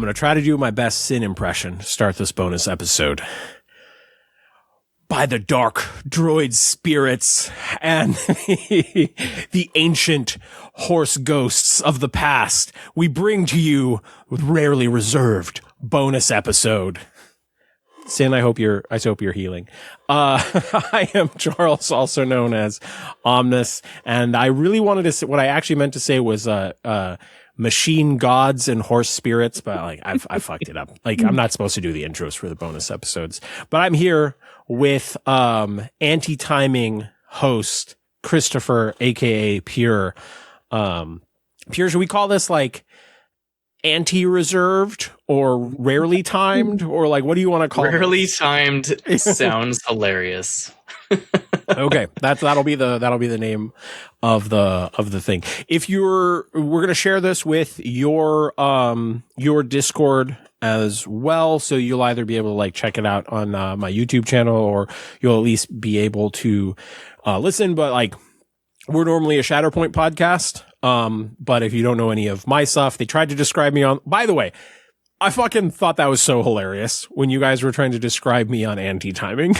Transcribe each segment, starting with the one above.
going to try to do my best Sin impression to start this bonus episode. By the dark droid spirits and the ancient horse ghosts of the past, we bring to you with rarely reserved bonus episode. Sin, I hope you're healing. I am Charles, also known as Omnis, and I really wanted to say, what I actually meant to say was, machine gods and horse spirits, but like I fucked it up. Like I'm not supposed to do the intros for the bonus episodes, but I'm here with, anti-timing host Christopher, aka Pure. Pure, should we call this like anti-reserved or rarely timed, or like what do you want to call it? Rarely timed sounds hilarious. Okay, that'll be the name of the thing. We're gonna share this with your Discord as well, so you'll either be able to like check it out on my YouTube channel, or you'll at least be able to listen. But like, we're normally a Shatterpoint podcast. But if you don't know any of my stuff, they tried to describe me on. By the way, I fucking thought that was so hilarious when you guys were trying to describe me on anti-timing.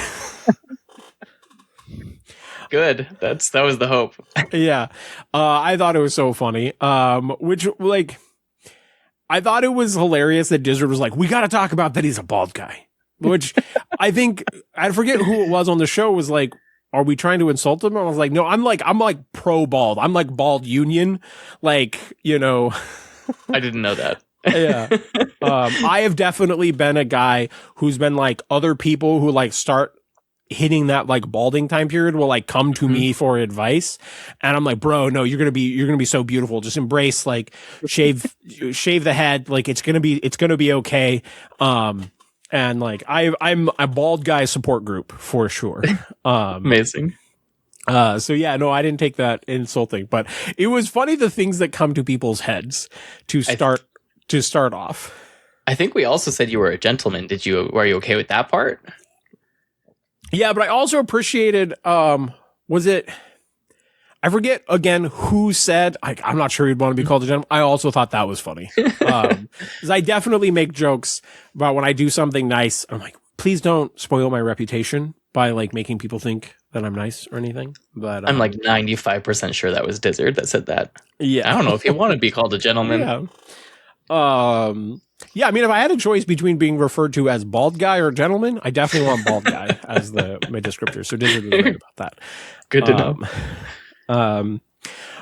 Good. That was the hope. Yeah. I thought it was so funny. Which like, I thought it was hilarious that Dizzard was like, we got to talk about that he's a bald guy, which I think, I forget who it was on the show, was like, are we trying to insult him? And I was like, no, I'm like pro bald. I'm like bald union. Like, you know, I didn't know that. Yeah. I have definitely been a guy who's been like, other people who like start hitting that like balding time period will like come to me for advice. And I'm like, bro, no, you're going to be so beautiful. Just embrace, like shave the head. Like it's going to be okay. And like, I'm a bald guy support group for sure. Amazing. So yeah, no, I didn't take that insulting, but it was funny, the things that come to people's heads to start off. I think we also said you were a gentleman. Were you okay with that part? Yeah, but I also appreciated, was it, I forget again who said, I'm not sure you'd want to be called a gentleman. I also thought that was funny. Because I definitely make jokes about when I do something nice. I'm like, please don't spoil my reputation by like making people think that I'm nice or anything. But I'm like 95% sure that was Dizzard that said that. Yeah. I don't know if you want to be called a gentleman. Yeah. Yeah, I mean, if I had a choice between being referred to as bald guy or gentleman, I definitely want bald guy as my descriptor. So Dizzard was right about that. Good to know.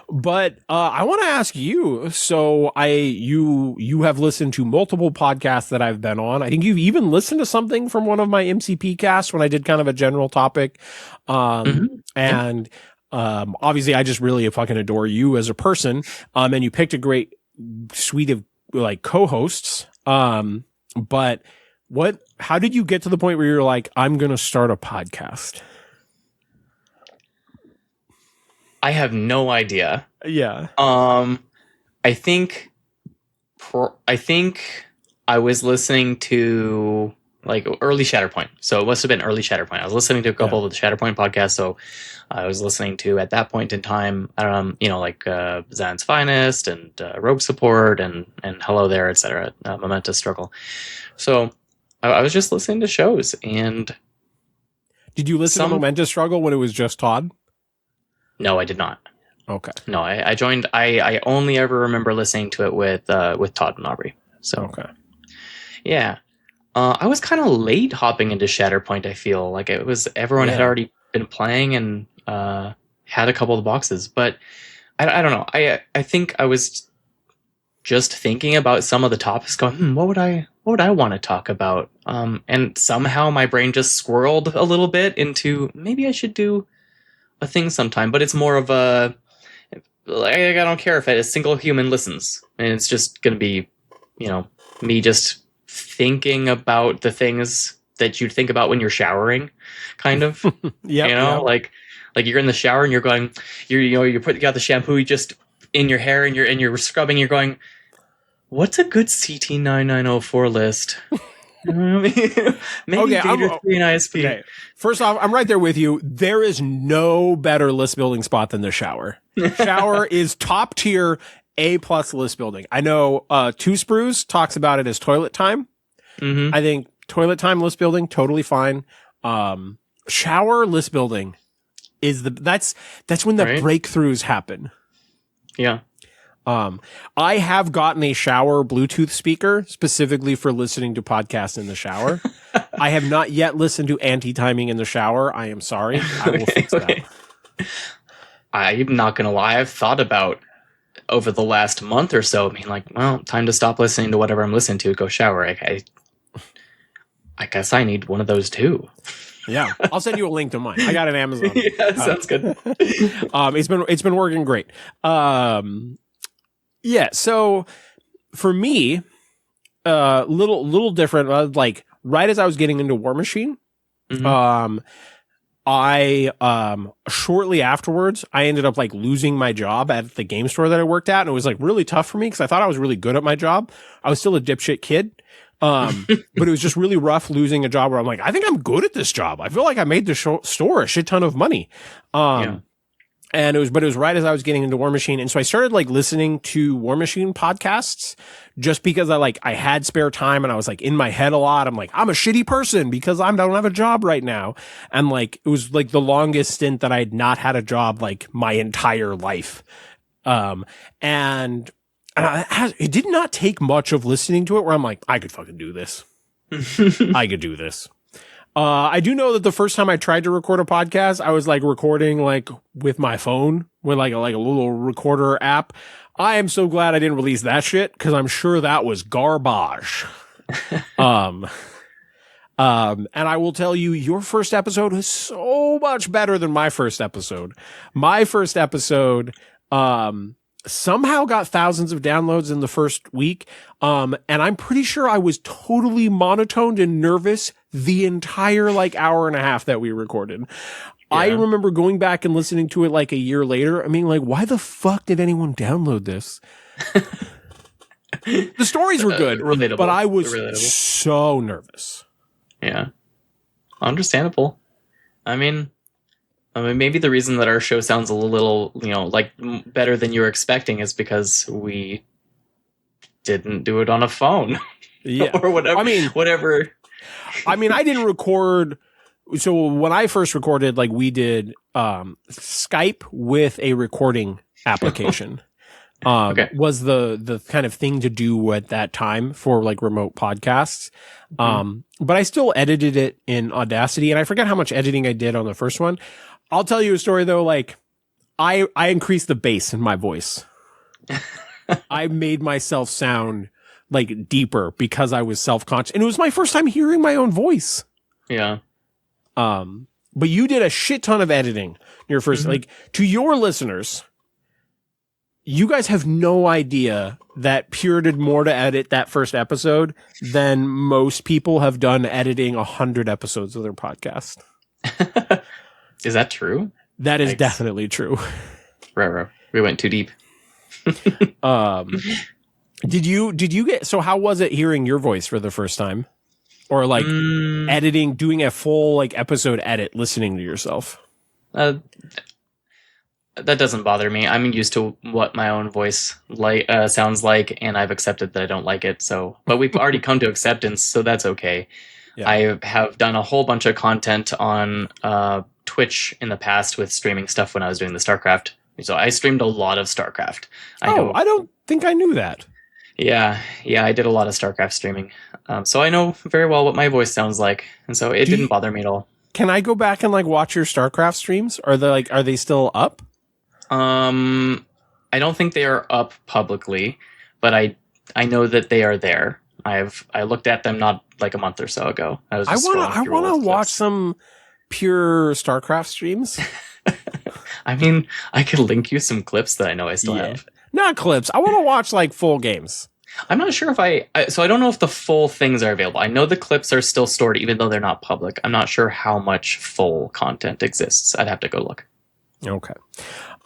But I want to ask you. So you have listened to multiple podcasts that I've been on. I think you've even listened to something from one of my MCP casts when I did kind of a general topic. And obviously, I just really fucking adore you as a person. And you picked a great suite of like co-hosts. But how did you get to the point where you're like, I'm going to start a podcast? I have no idea. Yeah. I think I was listening to like early Shatterpoint. So it must have been early Shatterpoint. I was listening to a couple of the Shatterpoint podcasts. So I was listening to, at that point in time, like Zan's Finest and Rogue Support and Hello There, etc. Momentous Struggle. So I was just listening to shows. And did you listen to Momentous Struggle when it was just Todd? No, I did not. Okay. No, I joined. I only ever remember listening to it with Todd and Aubrey. So okay. Yeah. I was kind of late hopping into Shatterpoint. I feel like it was everyone had already been playing and had a couple of the boxes, but I don't know. I think I was just thinking about some of the topics, going, what would I want to talk about? And somehow my brain just swirled a little bit into maybe I should do a thing sometime, but it's more of a like, I don't care if a single human listens, and it's just going to be, me just thinking about the things that you'd think about when you're showering, kind of. Like you're in the shower and you're going, you got the shampoo you just in your hair and you're scrubbing. You're going, what's a good CT9904 list? Maybe Vader 3 and ISP. Okay. First off, I'm right there with you. There is no better list building spot than the shower. Shower is top tier A plus list building. I know Two Sprues talks about it as toilet time. Mm-hmm. I think toilet time list building, totally fine. Shower list building is that's when the breakthroughs happen. Yeah. I have gotten a shower Bluetooth speaker specifically for listening to podcasts in the shower. I have not yet listened to anti-timing in the shower. I am sorry. I will fix that. I'm not going to lie. I've thought about over the last month or so, I mean, like, well, time to stop listening to whatever I'm listening to, go shower. I guess I need one of those too. Yeah, I'll send you a link to mine. I got an Amazon. Yeah, sounds good. It's been working great. Yeah, so for me, little different. Like right as I was getting into War Machine, I shortly afterwards I ended up like losing my job at the game store that I worked at, and it was like really tough for me because I thought I was really good at my job. I was still a dipshit kid. But it was just really rough losing a job where I'm like, I think I'm good at this job. I feel like I made the store a shit ton of money. And it was right as I was getting into War Machine. And so I started like listening to War Machine podcasts just because I had spare time and I was like in my head a lot. I'm like, I'm a shitty person because I don't have a job right now. And like, it was like the longest stint that I had not had a job like my entire life. And it did not take much of listening to it where I'm like, I could fucking do this. I could do this. I do know that the first time I tried to record a podcast, I was like recording like with my phone with like a little recorder app. I am so glad I didn't release that shit because I'm sure that was garbage. And I will tell you, your first episode was so much better than my first episode. My first episode, somehow got thousands of downloads in the first week. And I'm pretty sure I was totally monotoned and nervous the entire like hour and a half that we recorded. Yeah. I remember going back and listening to it like a year later. I mean, like, why the fuck did anyone download this? The stories were good, relatable, but I was so nervous. Yeah. Understandable. I mean, maybe the reason that our show sounds a little, like better than you were expecting is because we didn't do it on a phone. Yeah. Or whatever. I mean, whatever. I mean, I didn't record. So when I first recorded, like we did Skype with a recording application. Was the kind of thing to do at that time for like remote podcasts. But I still edited it in Audacity, and I forget how much editing I did on the first one. I'll tell you a story though. Like I increased the bass in my voice. I made myself sound like deeper because I was self-conscious, and it was my first time hearing my own voice. Yeah. But you did a shit ton of editing your first, like to your listeners, you guys have no idea that Pure did more to edit that first episode than most people have done editing 100 episodes of their podcast. Is that true? That is definitely true. Right. We went too deep. Did you get, so how was it hearing your voice for the first time? Or like editing, doing a full like episode edit, listening to yourself? That doesn't bother me. I'm used to what my own voice sounds like, and I've accepted that I don't like it. So, but we've already come to acceptance, so that's okay. Yeah. I have done a whole bunch of content on Twitch in the past with streaming stuff when I was doing the StarCraft. So I streamed a lot of StarCraft. I don't think I knew that. Yeah, I did a lot of StarCraft streaming. So I know very well what my voice sounds like, and so it didn't bother me at all. Can I go back and like watch your StarCraft streams? Are they still up? I don't think they are up publicly, but I know that they are there. I looked at them not like a month or so ago. I want to watch some Pure StarCraft streams. I mean, I could link you some clips that I know I still have. Not clips. I want to watch like full games. I'm not sure if so I don't know if the full things are available. I know the clips are still stored even though they're not public. I'm not sure how much full content exists. I'd have to go look. Okay.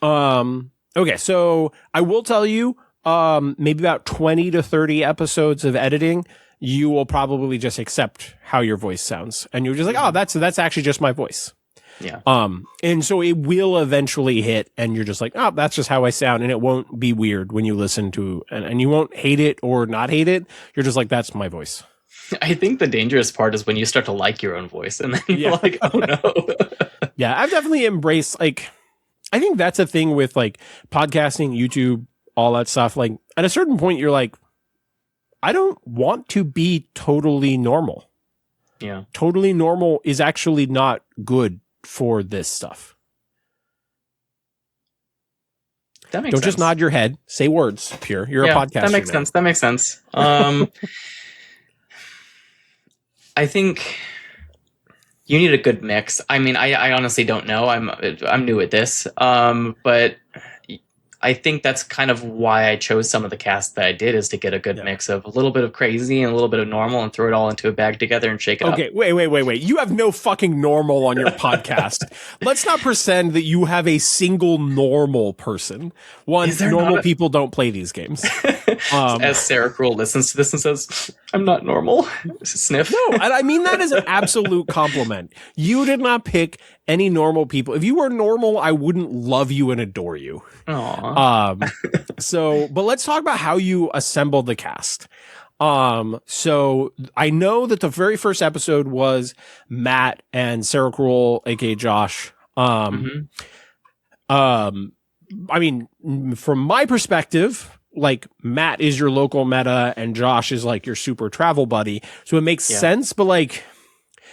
Okay, so I will tell you, maybe about 20 to 30 episodes of editing, you will probably just accept how your voice sounds. And you're just like, oh, that's actually just my voice. Yeah. And so it will eventually hit and you're just like, oh, that's just how I sound. And it won't be weird when you listen to, and you won't hate it or not hate it. You're just like, that's my voice. I think the dangerous part is when you start to like your own voice and then you're like, oh no. Yeah, I've definitely embraced, like, I think that's a thing with like podcasting, YouTube, all that stuff. Like at a certain point, you're like, I don't want to be totally normal. Yeah. Totally normal is actually not good for this stuff. That makes Don't sense. just nod your head. Say words, Pure. You're a podcaster. That makes sense. That makes sense. I think you need a good mix. I mean, I honestly don't know. I'm new at this. But I think that's kind of why I chose some of the cast that I did, is to get a good mix of a little bit of crazy and a little bit of normal and throw it all into a bag together and shake it up. Okay, wait. You have no fucking normal on your podcast. Let's not pretend that you have a single normal person. One, normal people don't play these games. As Sarah Cruel listens to this and says, I'm not normal. Sniff. No, and I mean that as an absolute compliment. You did not pick any normal people. If you were normal, I wouldn't love you and adore you. Aww. But let's talk about how you assembled the cast. So I know that the very first episode was Matt and Sarah Cruel, aka Josh. I mean, from my perspective, like Matt is your local meta and Josh is like your super travel buddy. So it makes sense. But like,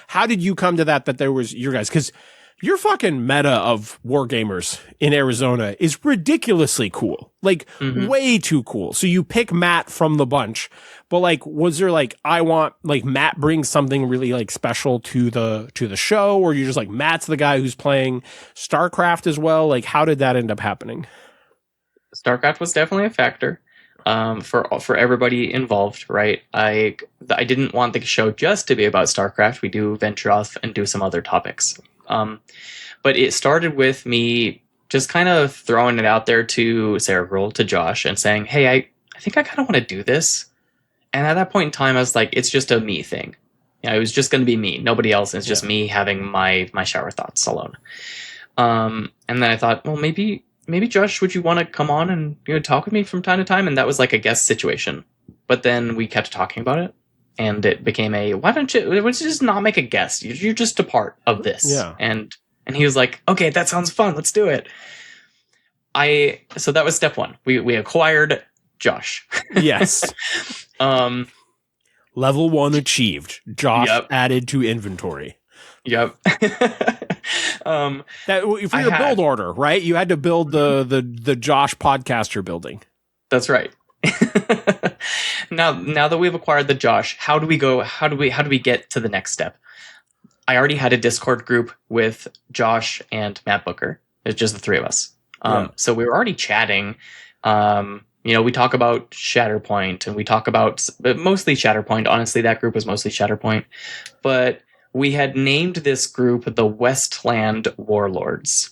how did you come to that there was your guys? Because your fucking meta of wargamers in Arizona is ridiculously cool. Like way too cool. So you pick Matt from the bunch, but like, was there like, I want like Matt brings something really like special to the show, or you just like, Matt's the guy who's playing StarCraft as well? Like, how did that end up happening? StarCraft was definitely a factor for everybody involved, right? I didn't want the show just to be about StarCraft. We do venture off and do some other topics. But it started with me just kind of throwing it out there to Sarah Grohl, to Josh, and saying, hey, I think I kind of want to do this. And at that point in time, I was like, it's just a me thing. It was just going to be me, nobody else. It's just me having my shower thoughts alone. And then I thought, well, maybe Josh, would you want to come on and talk with me from time to time? And that was like a guest situation. But then we kept talking about it, and it became why don't you just not make a guest? You're just a part of this. Yeah. And he was like, okay, that sounds fun. Let's do it. So that was step one. We acquired Josh. Yes. Level 1 achieved. Josh added to inventory. Yep. That for your build order, right? You had to build the Josh podcaster building. That's right. Now that we've acquired the Josh, how do we go? How do we get to the next step? I already had a Discord group with Josh and Matt Booker. It's just the three of us. So we were already chatting. We talk about Shatterpoint, and we talk about mostly Shatterpoint. Honestly, that group was mostly Shatterpoint, but we had named this group the Westland Warlords.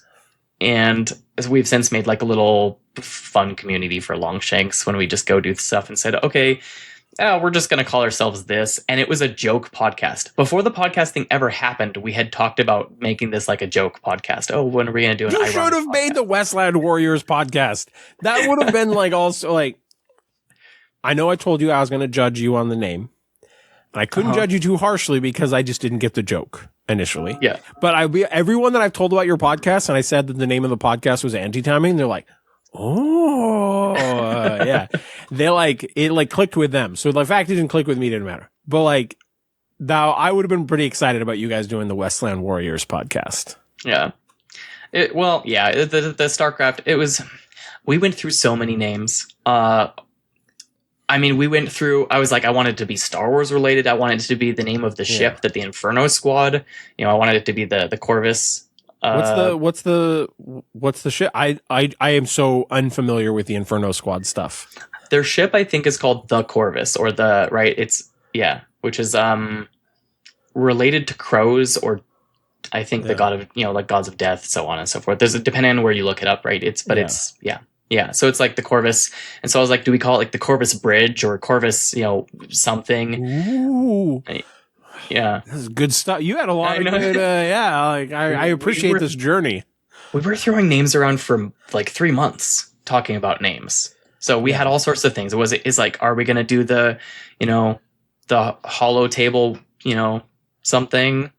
And we've since made like a little fun community for Longshanks when we just go do stuff, and said, okay, we're just going to call ourselves this. And it was a joke podcast. Before the podcasting ever happened, we had talked about making this like a joke podcast. Oh, when are we going to do an ironic podcast? You should have made the Westland Warriors podcast. That would have been like also like, I know I told you I was going to judge you on the name. I couldn't judge you too harshly because I just didn't get the joke initially. Yeah. But everyone that I've told about your podcast, and I said that the name of the podcast was Anti-Timing, they're like, oh, yeah. It clicked with them. So the fact it didn't click with me didn't matter. But like, now I would have been pretty excited about you guys doing the Westland Warriors podcast. Yeah. The StarCraft, we went through so many names. We went through, I was like, I wanted it to be Star Wars related. I wanted it to be the name of the ship, that the Inferno Squad, I wanted it to be the Corvus. What's the ship? I am so unfamiliar with the Inferno Squad stuff. Their ship, I think, is called the Corvus, or which is related to crows, or I think the god of, like gods of death, so on and so forth. There's depending on where you look it up, right? Yeah, so it's like the Corvus. And so I was like, do we call it like the Corvus Bridge or Corvus, something? Ooh. Yeah. This is good stuff. You had a lot I of know. good, like, I appreciate this journey. We were throwing names around for like 3 months talking about names. So we had all sorts of things. Is like, are we going to do the, the hollow table, something?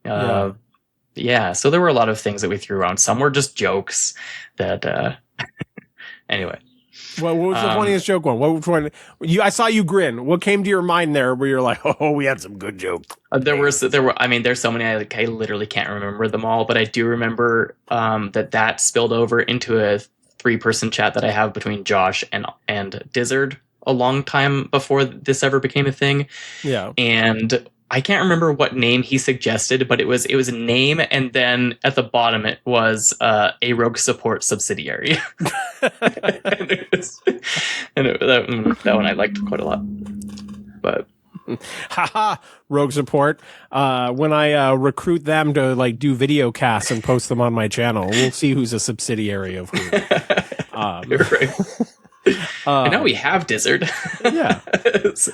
Yeah. So there were a lot of things that we threw around. Some were just jokes that, anyway. What was the funniest joke one? Which one? I saw you grin. What came to your mind there where you're like, oh, we had some good jokes? I mean, there's so many, I literally can't remember them all, but I do remember that spilled over into a 3-person chat that I have between Josh and Dizzard a long time before this ever became a thing. Yeah. And I can't remember what name he suggested, but it was a name, and then at the bottom it was a Rogue Support subsidiary. That one I liked quite a lot. But haha, Rogue Support. When I recruit them to like do video casts and post them on my channel, we'll see who's a subsidiary of who. Right. And now we have Dizzard. Yeah. So.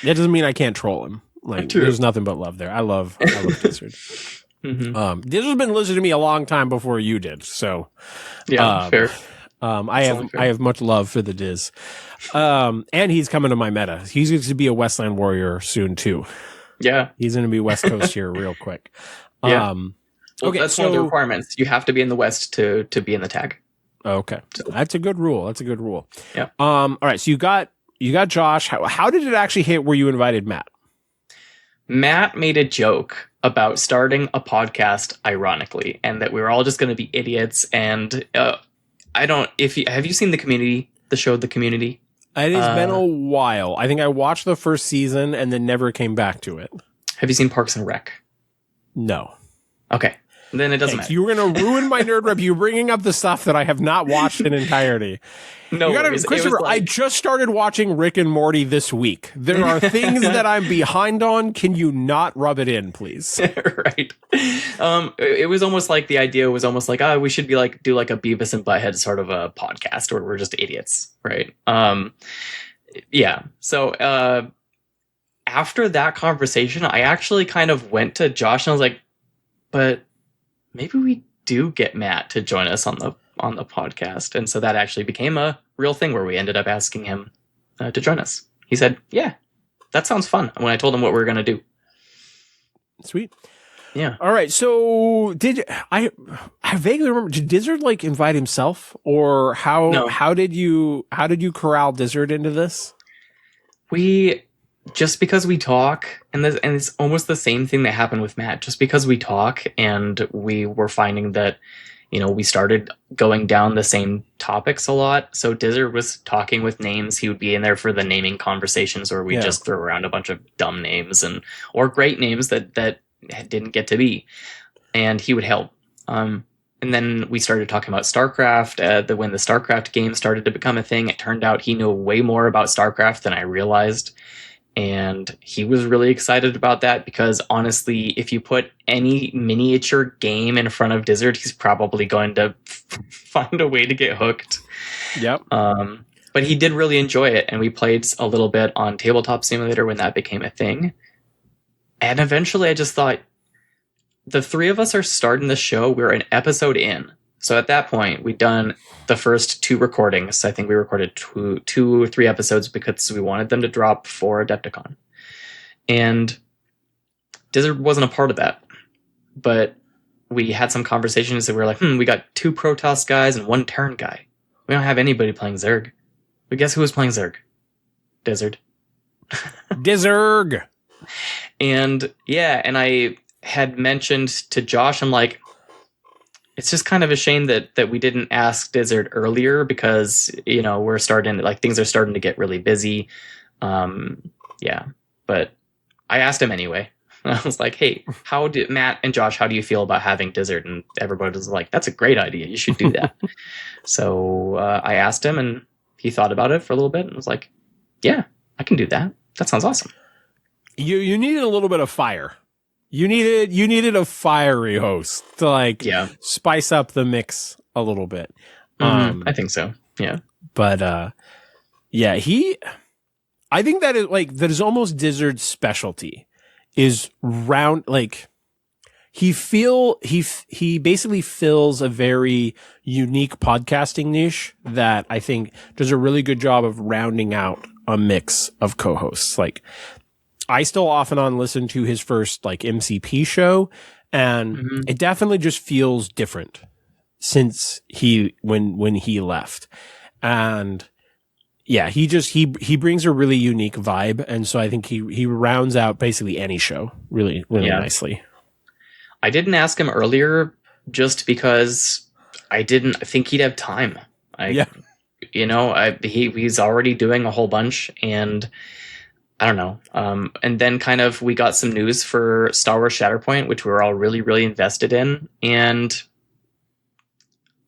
That doesn't mean I can't troll him. Like, True. There's nothing but love there. I love Dizzard. Mm-hmm. Dizzard's been listening to me a long time before you did. So yeah, fair. I have much love for the Diz. And he's coming to my meta. He's going to be a Westland warrior soon too. Yeah. He's going to be West Coast here real quick. Yeah. Okay, that's one of the requirements. You have to be in the West to be in the tag. Okay. That's a good rule. Yeah. All right. So you got Josh. How did it actually hit where you invited Matt? Matt made a joke about starting a podcast, ironically, and that we were all just going to be idiots. And have you seen the show The Community? It has been a while. I think I watched the first season and then never came back to it. Have you seen Parks and Rec? No. Okay. Then it doesn't matter. You were going to ruin my nerd rep. You're bringing up the stuff that I have not watched in entirety. No, Christopher, I just started watching Rick and Morty this week. There are things that I'm behind on. Can you not rub it in, please? Right. It was almost like the idea was almost like, we should be like, do like a Beavis and Butthead sort of a podcast where we're just idiots. Right. Yeah. So, after that conversation, I actually kind of went to Josh and I was like, but maybe we do get Matt to join us on the podcast. And so that actually became a real thing where we ended up asking him to join us. He said, yeah, that sounds fun. When I told him what we were going to do. Sweet. Yeah. All right. So I vaguely remember, did Dizzard like invite himself, or how did you corral Dizzard into this? Just because we talk, and it's almost the same thing that happened with Matt. Just because we talk, and we were finding that, we started going down the same topics a lot. So Dizzard was talking with names. He would be in there for the naming conversations, or we just throw around a bunch of dumb names or great names that didn't get to be, and he would help. And then we started talking about StarCraft. When the StarCraft game started to become a thing, it turned out he knew way more about StarCraft than I realized. And he was really excited about that because, honestly, if you put any miniature game in front of Dizzard, he's probably going to find a way to get hooked. Yep. But he did really enjoy it, and we played a little bit on Tabletop Simulator when that became a thing. And eventually I just thought, the three of us are starting the show. We're an episode in. So at that point, we'd done the first 2 recordings. I think we recorded 2 or 3 episodes because we wanted them to drop for Adepticon. And Dizzard wasn't a part of that. But we had some conversations that we were like, we got 2 Protoss guys and 1 Terran guy. We don't have anybody playing Zerg. But guess who was playing Zerg? Dizzard. Dizzard! And and I had mentioned to Josh, I'm like, it's just kind of a shame that we didn't ask Dizzard earlier because, we're starting, things are starting to get really busy. But I asked him anyway. I was like, hey, Matt and Josh, how do you feel about having Dizzard? And everybody was like, that's a great idea. You should do that. So I asked him, and he thought about it for a little bit and was like, yeah, I can do that. That sounds awesome. You needed a little bit of fire. You needed a fiery host to spice up the mix a little bit. I think so. Yeah. But I think that is almost Dizzard's specialty is round, like he basically fills a very unique podcasting niche that I think does a really good job of rounding out a mix of co-hosts. Like I still off and on listen to his first like MCP show, and it definitely just feels different since when he left. And yeah, he brings a really unique vibe, and so I think he rounds out basically any show really nicely. I didn't ask him earlier just because I didn't think he'd have time. He's already doing a whole bunch, and I don't know. And then kind of we got some news for Star Wars Shatterpoint, which we were all really, really invested in, and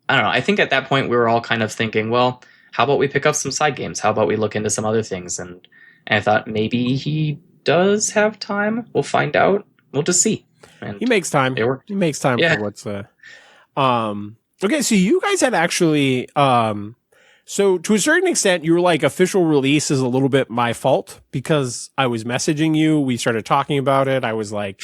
I don't know. I think at that point we were all kind of thinking, well, how about we pick up some side games? How about we look into some other things? And I thought maybe he does have time. We'll find out. We'll just see. And he makes time. He makes time for what's okay, so you guys had actually so to a certain extent your like official release is a little bit my fault because I was messaging you, we started talking about it. I was like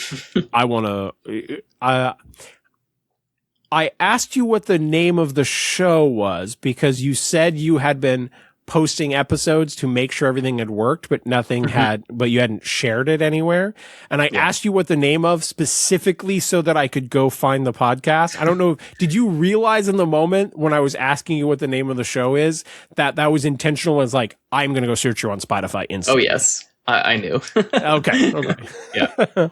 I asked you what the name of the show was because you said you had been posting episodes to make sure everything had worked, but but you hadn't shared it anywhere. And I asked you what the name of specifically so that I could go find the podcast. I don't know. Did you realize in the moment when I was asking you what the name of the show is, that was intentional as like, I'm going to go search you on Spotify instantly? Oh, yes. I knew. Okay. Yeah.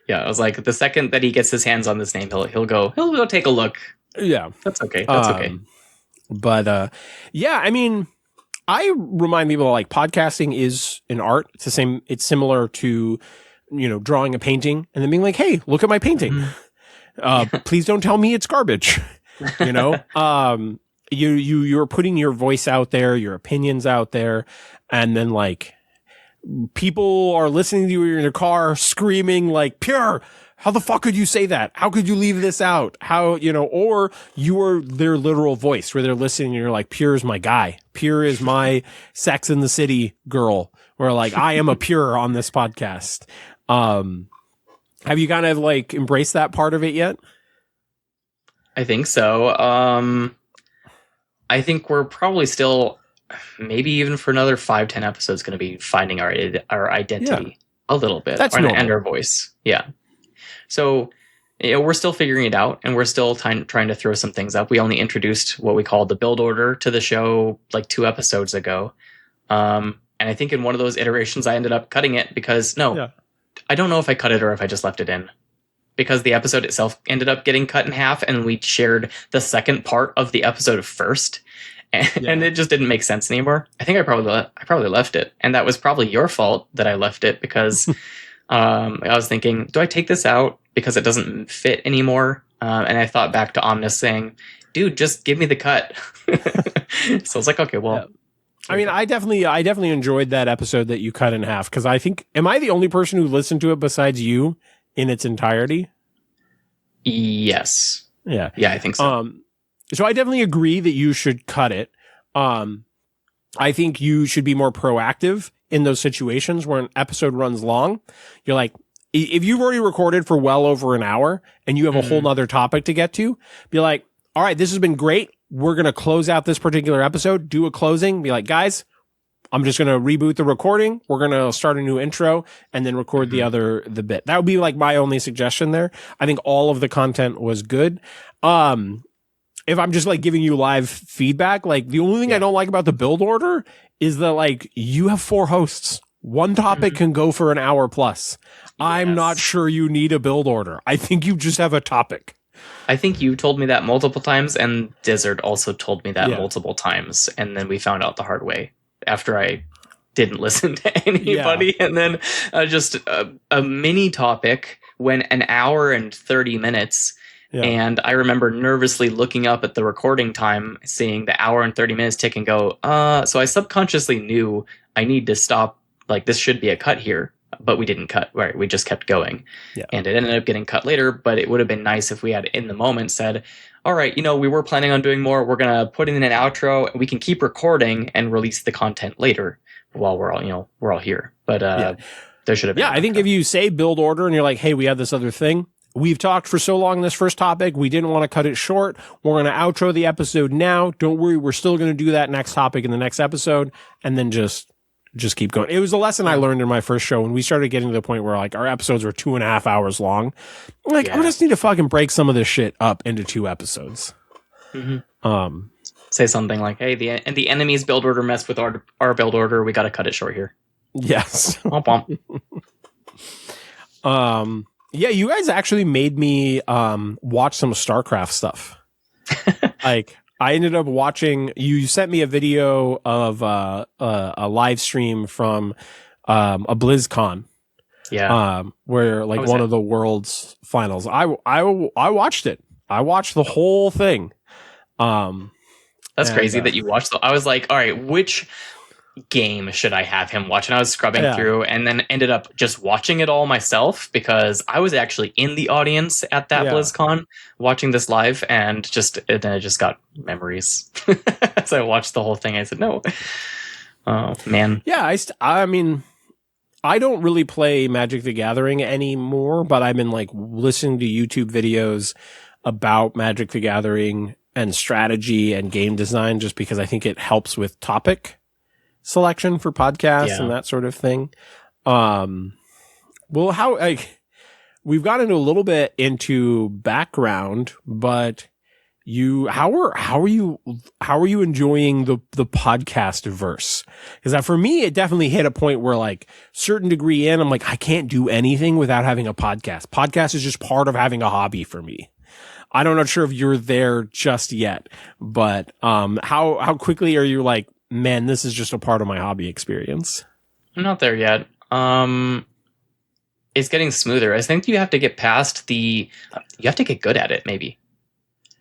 Yeah. I was like, the second that he gets his hands on this name, he'll go take a look. Yeah. That's okay. That's okay. But yeah, I mean, I remind people like podcasting is an art. It's similar to, drawing a painting and then being like, hey, look at my painting. Please don't tell me it's garbage. You're putting your voice out there, your opinions out there, and then like people are listening to you in your car screaming like, Pure, how the fuck could you say that? How could you leave this out? Or you are their literal voice where they're listening and you're like, Pure is my guy. Pure is my Sex in the City girl. Where like, I am a Pure on this podcast. Have you kind of like embraced that part of it yet? I think so. I think we're probably still, maybe even for another 5-10 episodes, going to be finding our identity a little bit. That's normal. And our voice. Yeah. So we're still figuring it out, and we're still trying to throw some things up. We only introduced what we call the build order to the show like 2 episodes ago. And I think in one of those iterations, I ended up cutting it because I don't know if I cut it or if I just left it in. Because the episode itself ended up getting cut in half, and we shared the second part of the episode first. And it just didn't make sense anymore. I think I probably left it. And that was probably your fault that I left it because I was thinking, do I take this out because it doesn't fit anymore? And I thought back to Omnis saying, dude, just give me the cut. So I was like, okay, well. Yeah. I mean, I definitely enjoyed that episode that you cut in half because I think, am I the only person who listened to it besides you in its entirety? Yes. Yeah. Yeah, I think so. So I definitely agree that you should cut it. I think you should be more proactive in those situations where an episode runs long. You're like, if you've already recorded for well over an hour and you have a whole nother topic to get to, be like, all right, this has been great. We're going to close out this particular episode, do a closing, be like, guys, I'm just going to reboot the recording. We're going to start a new intro and then record the bit. That would be like my only suggestion there. I think all of the content was good. If I'm just like giving you live feedback, like the only thing I don't like about the build order is that like you have 4 hosts. One topic can go for an hour plus. I'm not sure you need a build order. I think you just have a topic. I think you told me that multiple times, and Dizzard also told me that multiple times, and then we found out the hard way after I didn't listen to anybody. And then just a mini topic went an hour and 30 minutes. And I remember nervously looking up at the recording time, seeing the hour and 30 minutes tick and go, so I subconsciously knew I need to stop. Like, this should be a cut here, but we didn't cut. Right. We just kept going. And it ended up getting cut later, but it would have been nice if we had in the moment said, all right, we were planning on doing more. We're going to put in an outro and we can keep recording and release the content later while we're all here. But There should have been. Yeah, I think if you say build order and you're like, hey, we have this other thing. We've talked for so long in this first topic. We didn't want to cut it short. We're going to outro the episode now. Don't worry. We're still going to do that next topic in the next episode. And then just keep going. It was a lesson I learned in my first show when we started getting to the point where like our episodes were 2.5 hours long. Like, I just need to fucking break some of this shit up into 2 episodes. Mm-hmm. Say something like, hey, the enemy's build order messed with our build order. We got to cut it short here. Yes. Womp womp. Yeah, you guys actually made me watch some StarCraft stuff. Like, I ended up watching. You sent me a video of a live stream from a BlizzCon. Yeah. Where like one of the world's finals. I watched it. I watched the whole thing. That's crazy that you watched. I was like, all right, which game should I have him watch? And I was scrubbing through and then ended up just watching it all myself because I was actually in the audience at that BlizzCon watching this live and then I just got memories. As I watched the whole thing, I said, no. Oh, man. Yeah, I mean, I don't really play Magic the Gathering anymore, but I've been like listening to YouTube videos about Magic the Gathering and strategy and game design just because I think it helps with topic selection for podcasts and that sort of thing. Well, we've gotten a little bit into background, but how are you enjoying the podcast verse? Because for me, it definitely hit a point where like certain degree in, I'm like, I can't do anything without having a podcast. Podcast is just part of having a hobby for me. I'm not sure if you're there just yet, but how quickly are you like, man, this is just a part of my hobby experience? I'm not there yet. It's getting smoother. I think you have to get past you have to get good at it, maybe.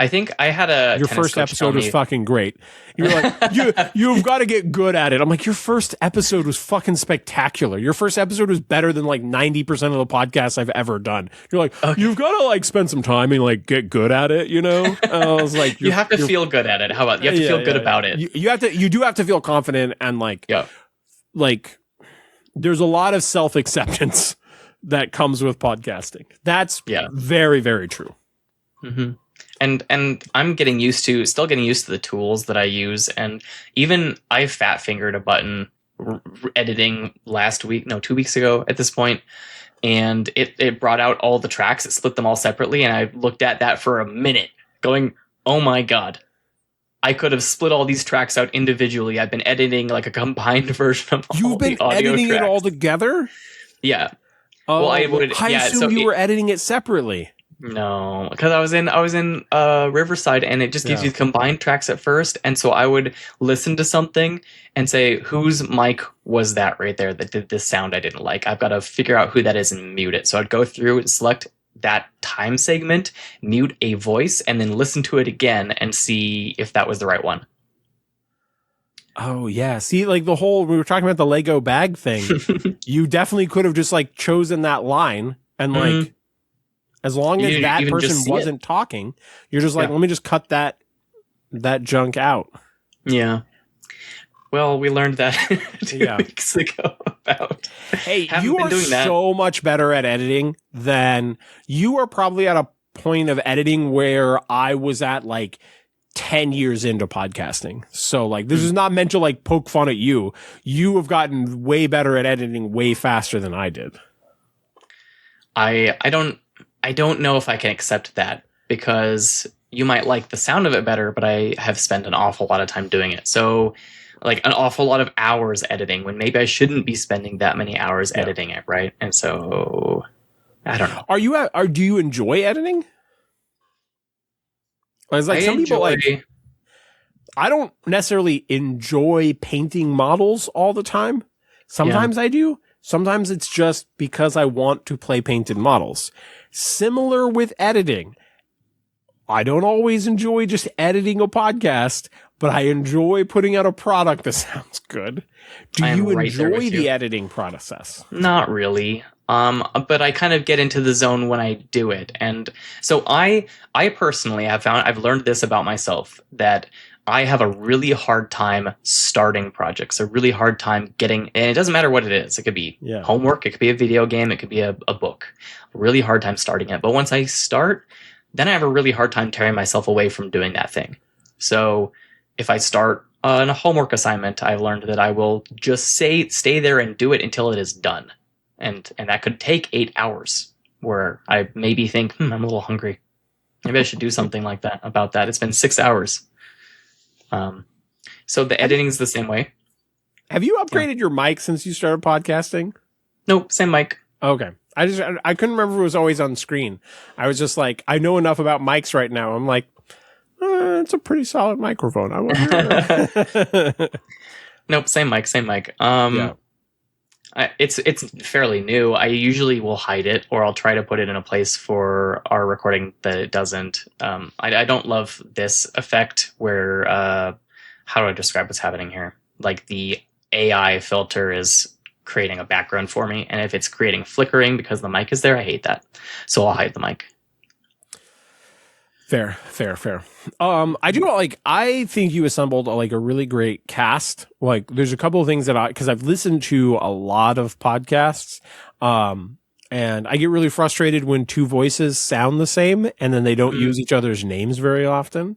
I think I had your first episode was fucking great. You're like, you've got to get good at it. I'm like, your first episode was fucking spectacular. Your first episode was better than like 90% of the podcasts I've ever done. You're like, you've got to like spend some time and like get good at it, you know? I was like, you have to feel good at it. How about you have to feel good about it? You do have to feel confident and like, like there's a lot of self-acceptance that comes with podcasting. That's very, very true. Mm-hmm. And I'm still getting used to the tools that I use. And even I fat fingered a button editing 2 weeks ago at this point. And it brought out all the tracks. It split them all separately. And I looked at that for a minute going, oh my God, I could have split all these tracks out individually. I've been editing like a combined version of all the audio tracks. You've been editing it all together? Yeah. Oh, well, I assumed you were editing it separately. No, because I was in Riverside, and it just gives you combined tracks at first, and so I would listen to something and say, whose mic was that right there that did this sound I didn't like? I've got to figure out who that is and mute it. So I'd go through and select that time segment, mute a voice, and then listen to it again and see if that was the right one. Oh yeah. See, like we were talking about the Lego bag thing. You definitely could have just like chosen that line and like, as long as that person wasn't talking, you're just like, let me just cut that junk out. Yeah. Well, we learned that 2 weeks ago about. Hey, you are so much better at editing than you are probably at a point of editing where I was at like 10 years into podcasting. So like, this is not meant to like poke fun at you. You have gotten way better at editing way faster than I did. I don't know if I can accept that because you might like the sound of it better, but I have spent an awful lot of time doing it. So like an awful lot of hours editing when maybe I shouldn't be spending that many hours editing it. Right. And so I don't know. Do you enjoy editing? It's like some people like, I don't necessarily enjoy painting models all the time. Sometimes I do. Sometimes it's just because I want to play painted models. Similar with editing. I don't always enjoy just editing a podcast, but I enjoy putting out a product that sounds good. Do you enjoy the editing process? Not really. But I kind of get into the zone when I do it. And so I personally have found, I've learned this about myself, that I have a really hard time starting projects, a really hard time getting, and it doesn't matter what it is. It could be homework, it could be a video game, it could be a book. Really hard time starting it. But once I start, then I have a really hard time tearing myself away from doing that thing. So if I start on a homework assignment, I've learned that I will just stay there and do it until it is done. And that could take 8 hours, where I maybe think, I'm a little hungry. Maybe I should do something like that about that. It's been 6 hours. So the editing is the same way. Have you upgraded your mic since you started podcasting? Nope, same mic. Okay. I couldn't remember if it was always on screen. I was just like, I know enough about mics right now. I'm like, it's a pretty solid microphone. I wonder. Nope, same mic. It's fairly new. I usually will hide it, or I'll try to put it in a place for our recording that it doesn't. I don't love this effect where, how do I describe what's happening here? Like the AI filter is creating a background for me, and if it's creating flickering because the mic is there, I hate that. So I'll hide the mic. Fair. I think you assembled a really great cast. Like, there's a couple of things because I've listened to a lot of podcasts, and I get really frustrated when two voices sound the same and then they don't use each other's names very often.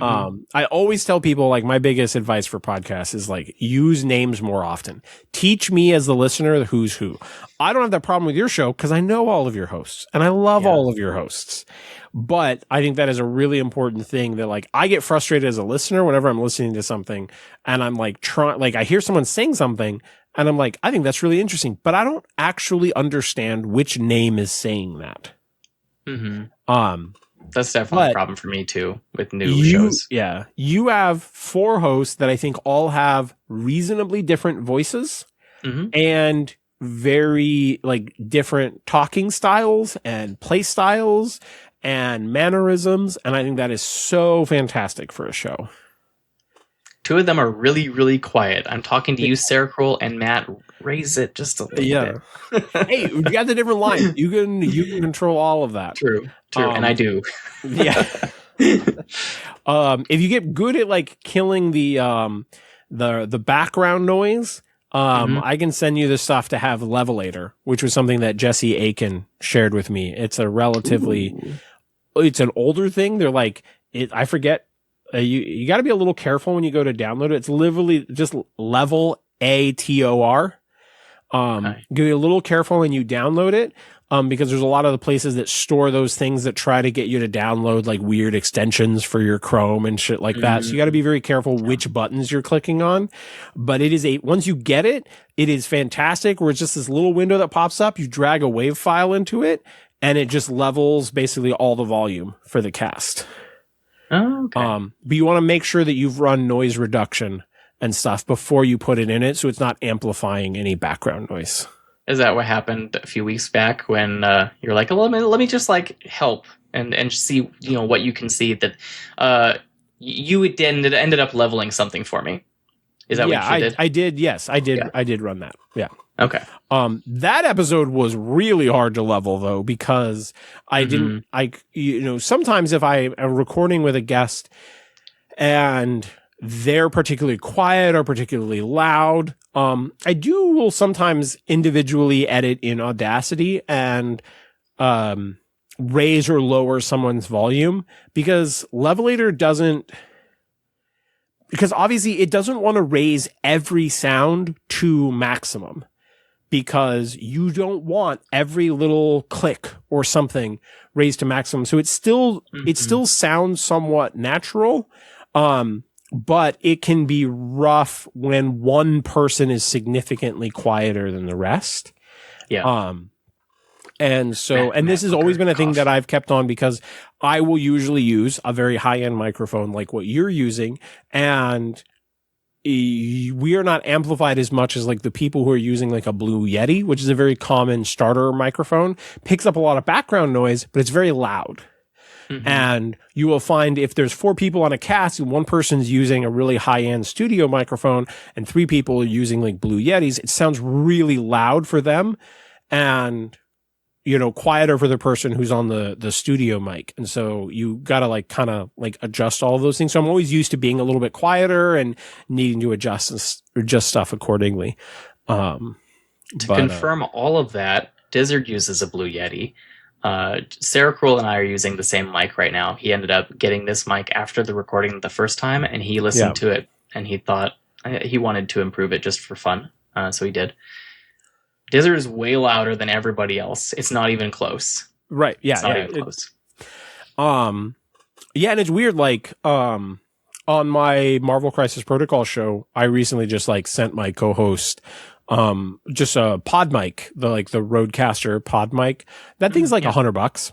I always tell people, like, my biggest advice for podcasts is, like, use names more often. Teach me as the listener who's who. I don't have that problem with your show because I know all of your hosts and I love all of your hosts. But I think that is a really important thing that, like, I get frustrated as a listener whenever I'm listening to something and I'm like I hear someone saying something and I'm like, I think that's really interesting, but I don't actually understand which name is saying that. That's definitely a problem for me too with new shows. Yeah. You have 4 hosts that I think all have reasonably different voices and very, like, different talking styles and play styles and mannerisms. And I think that is so fantastic for a show. 2 of them are really, really quiet. I'm talking to you, Sarah Kroll, and Matt. Raise it just a little bit. Hey, you got the different line. You can control all of that. True, and I do. Yeah. If you get good at, like, killing the background noise, I can send you the stuff to have Levelator, which was something that Jesse Aiken shared with me. It's a relatively, it's an older thing. They're like, I forget. You got to be a little careful when you go to download it. It's literally just Levelator. Be a little careful when you download it, because there's a lot of the places that store those things that try to get you to download, like, weird extensions for your Chrome and shit like that. So you got to be very careful which buttons you're clicking on. But it is once you get it, it is fantastic, where it's just this little window that pops up. You drag a WAV file into it and it just levels basically all the volume for the cast. Oh, okay. But you want to make sure that you've run noise reduction and stuff before you put it in it, so it's not amplifying any background noise. Is that what happened a few weeks back when you're like, let me just, like, help and see, what you can see, that you ended up leveling something for me? Is that what you did? I did. Yes, I did. Yeah. I did run that. Yeah. Okay. That episode was really hard to level, though, because I didn't, sometimes if I am recording with a guest and they're particularly quiet or particularly loud, I will sometimes individually edit in Audacity and raise or lower someone's volume, because Levelator because obviously it doesn't want to raise every sound to maximum, because you don't want every little click or something raised to maximum. So it still sounds somewhat natural. But it can be rough when one person is significantly quieter than the rest. Yeah. And this has always been a thing that I've kept on, because I will usually use a very high-end microphone like what you're using, and we are not amplified as much as, like, the people who are using, like, a Blue Yeti, which is a very common starter microphone. Picks up a lot of background noise, but it's very loud. And you will find if there's 4 people on a cast and one person's using a really high-end studio microphone and 3 people are using, like, Blue Yetis, it sounds really loud for them. And quieter for the person who's on the studio mic. And so you got to like kind of like adjust all of those things. So I'm always used to being a little bit quieter and needing to adjust stuff accordingly. To confirm all of that, Dizzard uses a Blue Yeti. Sarah Cruel and I are using the same mic right now. He ended up getting this mic after the recording the first time, and he listened to it and he thought he wanted to improve it just for fun. So he did. Dizzard is way louder than everybody else. It's not even close. Right. Yeah. It's not even close. Yeah, and it's weird, like, on my Marvel Crisis Protocol show, I recently just like sent my co-host just a pod mic, the Rodecaster pod mic. That thing's like $100.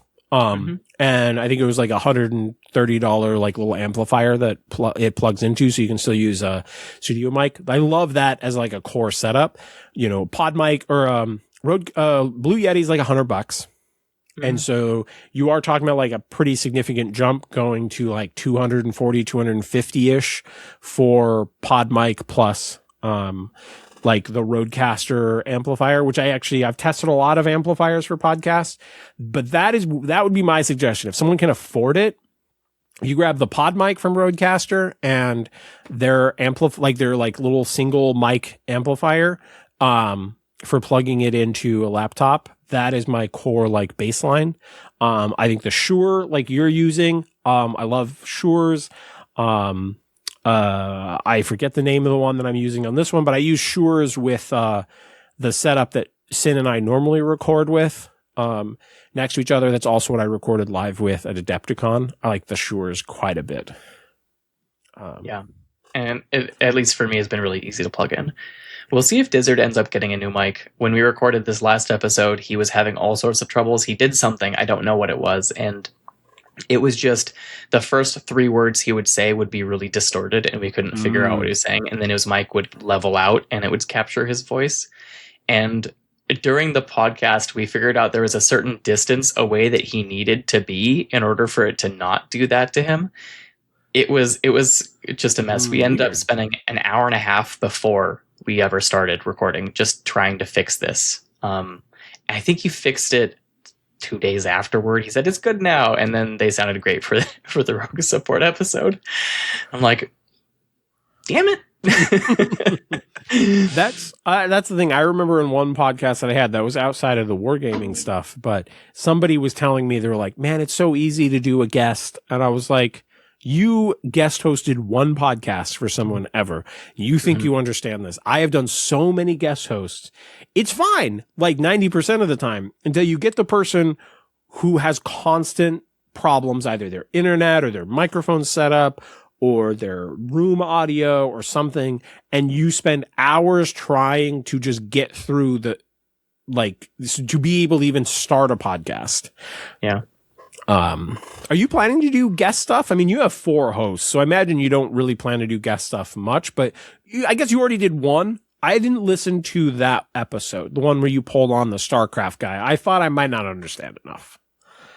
And I think it was like $130 like little amplifier that it plugs into, so you can still use a studio mic. I love that as like a core setup. Pod mic or Blue Yeti's like $100. And so you are talking about like a pretty significant jump going to like 240, 250-ish for pod mic plus like the Rodecaster amplifier, which I've tested a lot of amplifiers for podcasts, but that would be my suggestion. If someone can afford it, you grab the pod mic from Rodecaster and their their like little single mic amplifier, for plugging it into a laptop. That is my core like baseline. I think the Shure like you're using, I love Shure's. I forget the name of the one that I'm using on this one, but I use Shure's with the setup that Sin and I normally record with next to each other. That's also what I recorded live with at Adepticon. I like the Shure's quite a bit. Yeah, and it, at least for me, has been really easy to plug in. We'll see if Dizzard ends up getting a new mic. When we recorded this last episode, he was having all sorts of troubles. He did something, I don't know what it was, and it was just the first 3 words he would say would be really distorted and we couldn't figure out what he was saying. And then his mic would level out and it would capture his voice. And during the podcast, we figured out there was a certain distance away that he needed to be in order for it to not do that to him. It was just a mess. We ended up spending an hour and a half before we ever started recording just trying to fix this. I think he fixed it 2 days afterward. He said it's good now, and then they sounded great for the Rogue Support episode. I'm like, damn it. That's the thing. I remember in one podcast that I had that was outside of the wargaming stuff, but somebody was telling me, they were like, man, it's so easy to do a guest. And I was like, you guest hosted one podcast for someone ever. You think you understand this. I have done so many guest hosts. It's fine, like 90% of the time, until you get the person who has constant problems, either their internet or their microphone setup or their room audio or something. And you spend hours trying to just get through to be able to even start a podcast. Yeah. Are you planning to do guest stuff? I mean, you have 4 hosts, so I imagine you don't really plan to do guest stuff much, but I guess you already did one. I didn't listen to that episode, the one where you pulled on the StarCraft guy. I thought I might not understand enough.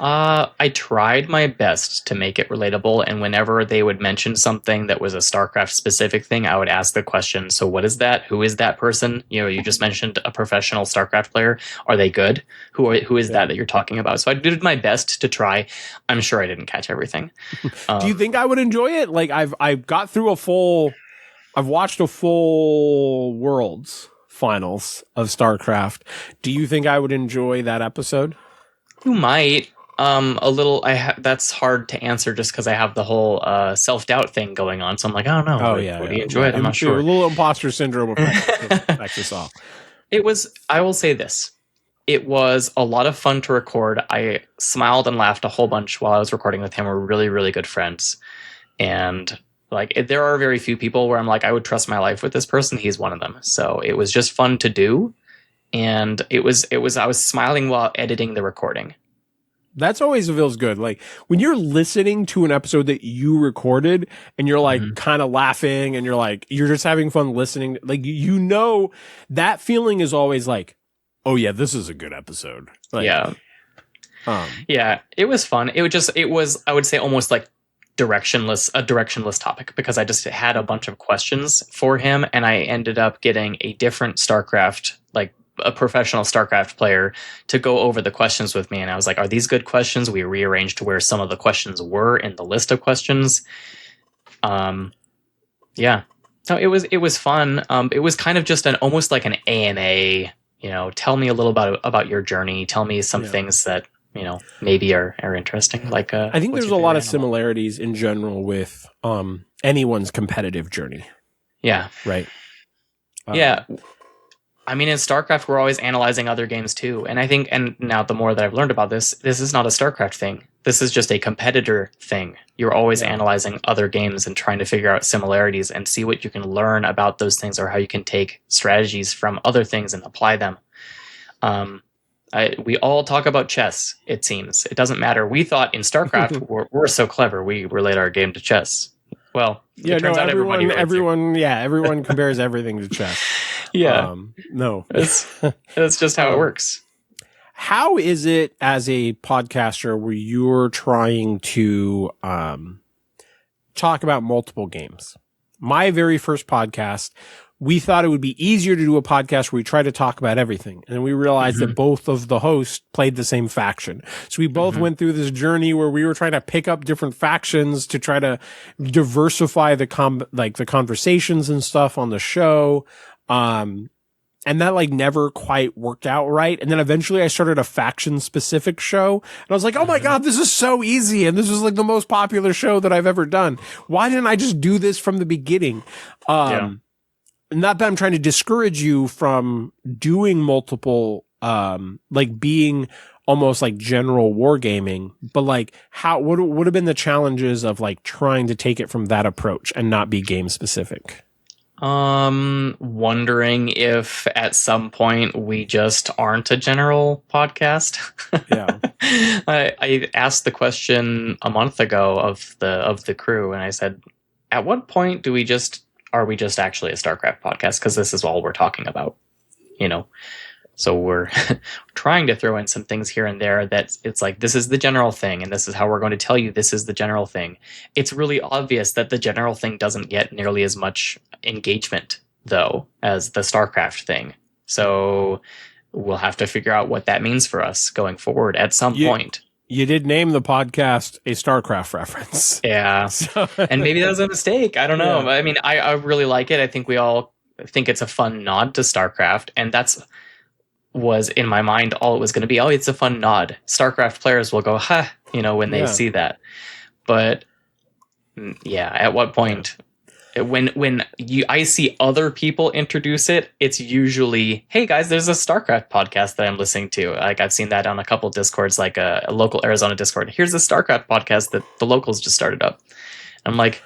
I tried my best to make it relatable, and whenever they would mention something that was a StarCraft specific thing, I would ask the question, so what is that? Who is that person? You just mentioned a professional StarCraft player. Are they good? Who is that you're talking about? So I did my best to try. I'm sure I didn't catch everything. Do you think I would enjoy it? Like I've got through I've watched a full Worlds finals of StarCraft. Do you think I would enjoy that episode? You might. A little. That's hard to answer just because I have the whole self-doubt thing going on. So I'm like, I don't know. Oh, Would you enjoy it? I'm not sure. A little imposter syndrome affects us all. It was. I will say this. It was a lot of fun to record. I smiled and laughed a whole bunch while I was recording with him. We're really, really good friends, and there are very few people where I'm like, I would trust my life with this person. He's one of them. So it was just fun to do, and it was. I was smiling while editing the recording. That's always feels good. Like when you're listening to an episode that you recorded and you're like kind of laughing and you're just having fun listening. Like, that feeling is always like, oh yeah, this is a good episode. Like, yeah. Yeah, it was fun. It was, I would say, almost like a directionless topic, because I just had a bunch of questions for him and I ended up getting a different StarCraft a professional StarCraft player to go over the questions with me, and I was like, "Are these good questions?" We rearranged to where some of the questions were in the list of questions. Yeah, so it was fun. It was kind of just almost like an AMA. Tell me a little about your journey. Tell me some things that maybe are interesting. Like, I think what's there's your a lot favorite of animal? similarities in general with anyone's competitive journey, Yeah, right? yeah. I mean, in StarCraft, we're always analyzing other games too. And I think, and now the more that I've learned about this is not a StarCraft thing. This is just a competitor thing. You're always analyzing other games and trying to figure out similarities and see what you can learn about those things, or how you can take strategies from other things and apply them. We all talk about chess, it seems. It doesn't matter. We thought in StarCraft, we're so clever, we relate our game to chess. Well, yeah, it turns out everyone compares everything to chess. Yeah. No, that's just how it works. How is it as a podcaster where you're trying to talk about multiple games? My very first podcast, we thought it would be easier to do a podcast where we try to talk about everything. And then we realized that both of the hosts played the same faction. So we both went through this journey where we were trying to pick up different factions to try to diversify the conversations and stuff on the show. And that never quite worked out right. And then eventually I started a faction specific show and I was like, oh my God, this is so easy. And this is the most popular show that I've ever done. Why didn't I just do this from the beginning? Not that I'm trying to discourage you from doing multiple, being almost like general wargaming, but what would have been the challenges of trying to take it from that approach and not be game specific? Wondering if at some point we just aren't a general podcast. Yeah. I asked the question a month ago of the crew, and I said, at what point are we just actually a StarCraft podcast? Because this is all we're talking about, So we're trying to throw in some things here and there that it's like, this is the general thing, and this is how we're going to tell you this is the general thing. It's really obvious that the general thing doesn't get nearly as much engagement, though, as the StarCraft thing. So we'll have to figure out what that means for us going forward at some point. You did name the podcast a StarCraft reference. Yeah. And maybe that was a mistake. I don't know. Yeah. I mean, I really like it. I think we all think it's a fun nod to StarCraft, and was in my mind all it was going to be. Oh, it's a fun nod. StarCraft players will go, ha, when they see that. But yeah, at what point, when I see other people introduce it, it's usually, hey guys, there's a StarCraft podcast that I'm listening to. I've seen that on a couple Discords, a local Arizona Discord. Here's a StarCraft podcast that the locals just started up. I'm like,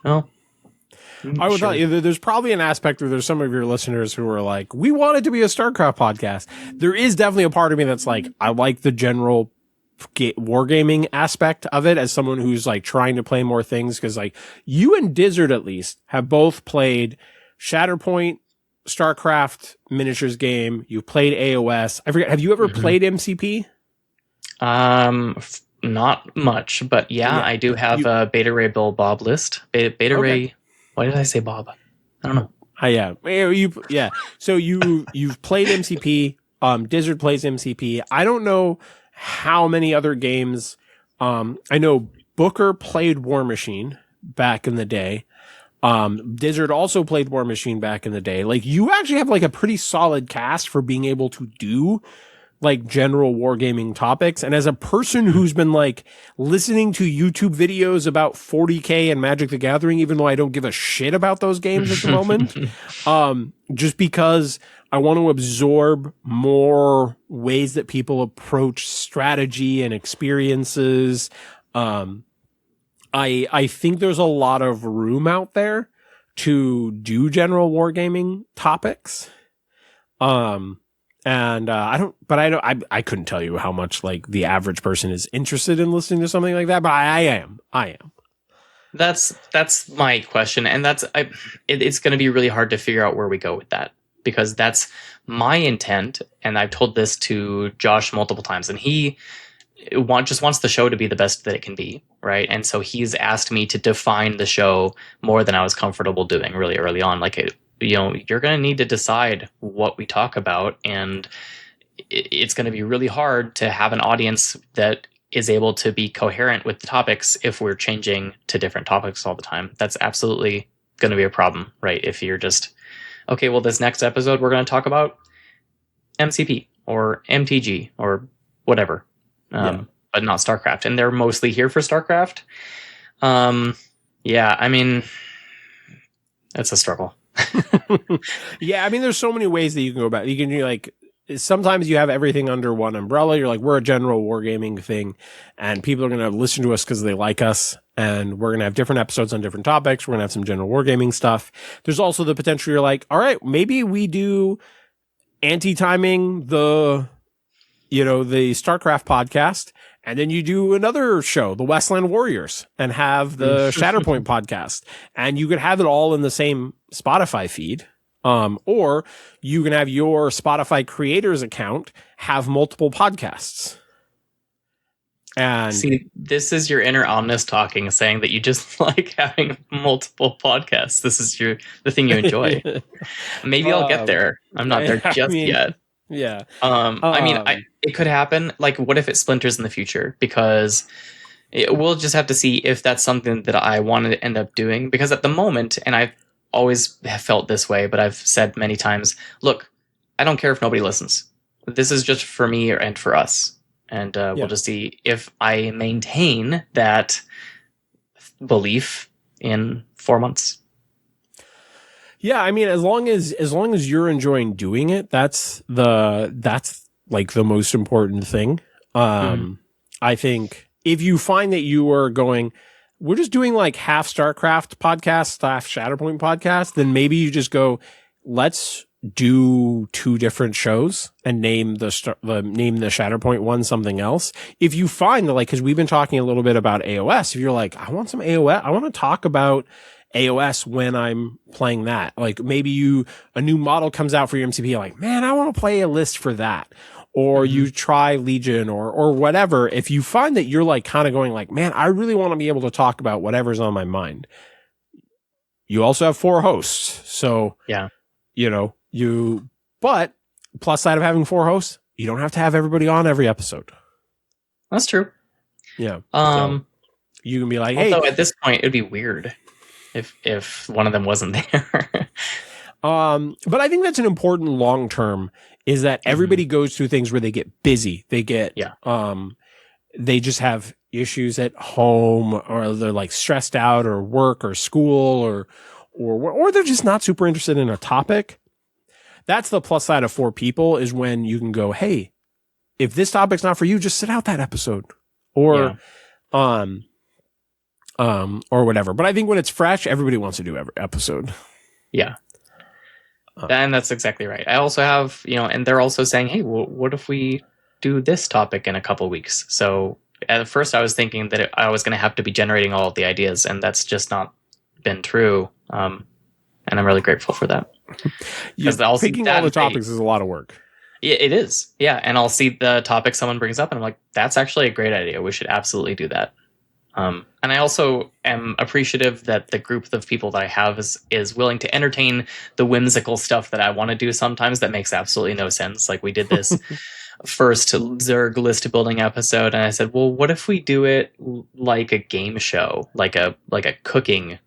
oh. I would thought there's probably an aspect where there's some of your listeners who are like, we want it to be a StarCraft podcast. There is definitely a part of me that's like, I like the general wargaming aspect of it as someone who's trying to play more things. Cause you and Dizzard at least have both played Shatterpoint, StarCraft miniatures game. You've played AOS. I forget. Have you ever played MCP? Not much, but yeah, I do have a Beta Ray Bill Bob list. Beta Ray. Why did I say Bob? I don't know. Yeah. So you've played MCP. Dizzard plays MCP. I don't know how many other games. I know Booker played War Machine back in the day. Dizzard also played War Machine back in the day. You actually have a pretty solid cast for being able to do general wargaming topics. And as a person who's been listening to YouTube videos about 40K and Magic the Gathering, even though I don't give a shit about those games at the moment, just because I want to absorb more ways that people approach strategy and experiences. I think there's a lot of room out there to do general wargaming topics. And I couldn't tell you how much the average person is interested in listening to something like that, but I am. That's my question, and it's going to be really hard to figure out where we go with that, because that's my intent, and I've told this to Josh multiple times, and he just wants the show to be the best that it can be, right? And so he's asked me to define the show more than I was comfortable doing really early on. you're going to need to decide what we talk about, and it's going to be really hard to have an audience that is able to be coherent with the topics if we're changing to different topics all the time. That's absolutely going to be a problem, right? If you're just, okay, well, this next episode we're going to talk about MCP or MTG or whatever, but not StarCraft. And they're mostly here for StarCraft. Yeah, I mean, it's a struggle. Yeah, I mean, there's so many ways that you can go about it. You can do like, sometimes you have everything under one umbrella. You're like, we're a general wargaming thing, and people are going to listen to us because they like us, and we're going to have different episodes on different topics. We're going to have some general wargaming stuff. There's also the potential you're like, all right, maybe we do anti-timing the StarCraft podcast, and then you do another show, the Westland Warriors, and have the Shatterpoint podcast, and you could have it all in the same Spotify feed. Or you can have your Spotify creators account have multiple podcasts. And see, this is your inner Omnis talking, saying that you just like having multiple podcasts. This is the thing you enjoy. Maybe I'll get there. I'm not there just yet. Yeah. It could happen. Like, what if it splinters in the future? Because we'll just have to see if that's something that I want to end up doing. Because at the moment, and I've always have felt this way, but I've said many times, look, I don't care if nobody listens. This is just for me and for us. And we'll just see if I maintain that belief in 4 months. Yeah, I mean, as long as you're enjoying doing it, that's like the most important thing. I think if you find that you are going, we're just doing like half StarCraft podcast, half Shatterpoint podcast, then maybe you just go, let's do 2 different shows and name the Shatterpoint one something else. If you find that, like, cause we've been talking a little bit about AOS, if you're like, I want some AOS, I want to talk about AOS when I'm playing that. Like maybe a new model comes out for your MCP, like, man, I want to play a list for that. Or you try Legion or whatever. If you find that you're like kind of going like, man, I really want to be able to talk about whatever's on my mind. You also have 4 hosts. So, yeah, but plus side of having 4 hosts, you don't have to have everybody on every episode. That's true. Yeah. So you can be like, hey. Although at this point, it'd be weird if one of them wasn't there. But I think that's an important long term is that everybody goes through things where they get busy. They get, they just have issues at home, or they're like stressed out, or work or school, or they're just not super interested in a topic. That's the plus side of 4 people is when you can go, hey, if this topic's not for you, just sit out that episode or whatever. But I think when it's fresh, everybody wants to do every episode. Yeah. And that's exactly right. I also have, and they're also saying, hey, well, what if we do this topic in a couple weeks? So at first I was thinking that I was going to have to be generating all of the ideas, and that's just not been true. And I'm really grateful for that. Picking all the topics is a lot of work. Yeah, it is. Yeah. And I'll see the topic someone brings up and I'm like, that's actually a great idea. We should absolutely do that. And I also am appreciative that the group of people that I have is willing to entertain the whimsical stuff that I want to do sometimes that makes absolutely no sense. Like we did this first Zerg list building episode, and I said, well, what if we do it like a game show, like a cooking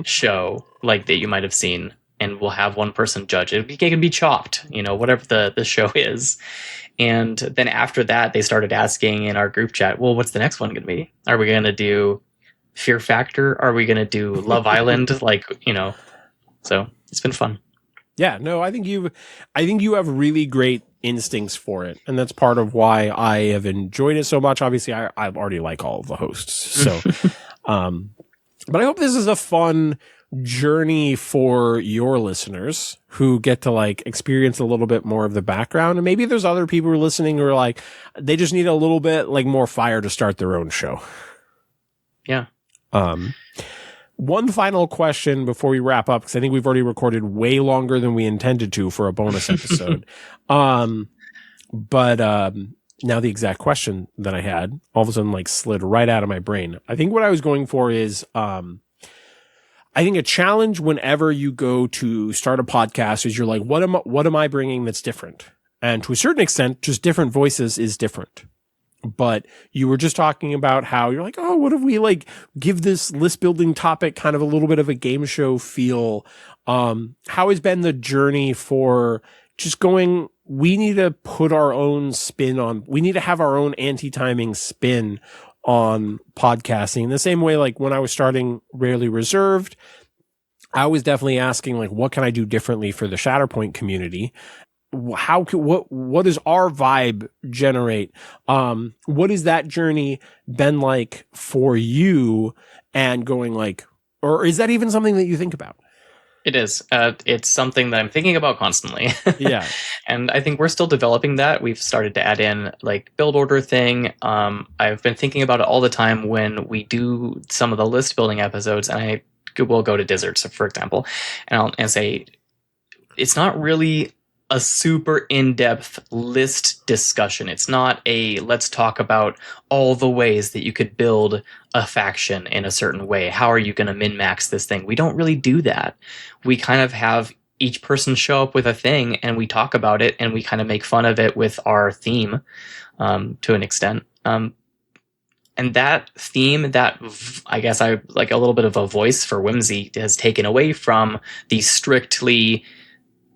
show like that you might have seen, and we'll have one person judge it. It can be chopped, whatever the show is. And then after that, they started asking in our group chat, well, what's the next one going to be? Are we going to do Fear Factor? Are we going to do Love Island? So it's been fun. Yeah, no, I think you have really great instincts for it. And that's part of why I have enjoyed it so much. Obviously, I already like all of the hosts. So, but I hope this is a fun journey for your listeners who get to like experience a little bit more of the background. And maybe there's other people who are listening who are like, they just need a little bit like more fire to start their own show. Yeah. One final question before we wrap up, because I think we've already recorded way longer than we intended to for a bonus episode. But now the exact question that I had all of a sudden like slid right out of my brain. I think what I was going for is, I think a challenge whenever you go to start a podcast is you're like, what am I bringing that's different? And to a certain extent, just different voices is different. But you were just talking about how you're like, oh, what if we like give this list building topic kind of a little bit of a game show feel? How has been the journey for just going, we need to put our own spin on, we need to have our own anti-timing spin on podcasting in the same way, like when I was starting Rarely Reserved, I was definitely asking like, what can I do differently for the Shatterpoint community? What does our vibe generate? What has that journey been like for you and going like, or is that even something that you think about? It is. It's something that I'm thinking about constantly. Yeah. And I think we're still developing that. We've started to add in like build order thing. I've been thinking about it all the time when we do some of the list building episodes, and I will go to Dizzards, for example, and say, it's not really a super in-depth list discussion. It's not a let's talk about all the ways that you could build a faction in a certain way. How are you going to min-max this thing? We don't really do that. We kind of have each person show up with a thing and we talk about it and we kind of make fun of it with our theme to an extent. And that theme, that I guess I like a little bit of a voice for whimsy, has taken away from the strictly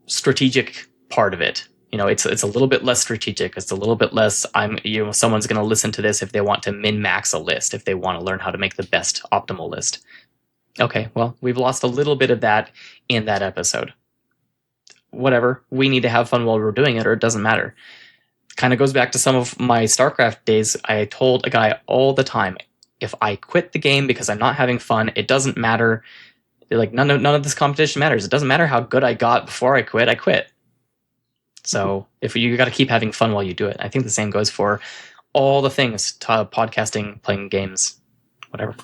strategic part of it. You know, it's a little bit less strategic. It's a little bit less, someone's going to listen to this if they want to min-max a list, if they want to learn how to make the best optimal list. Okay, well, we've lost a little bit of that in that episode. Whatever, we need to have fun while we're doing it, or it doesn't matter. Kind of goes back to some of my StarCraft days. I told a guy all the time, if I quit the game because I'm not having fun, it doesn't matter. Like none of this competition matters. It doesn't matter how good I got before I quit. So if you got to keep having fun while you do it. I think the same goes for all the things, podcasting, playing games, whatever.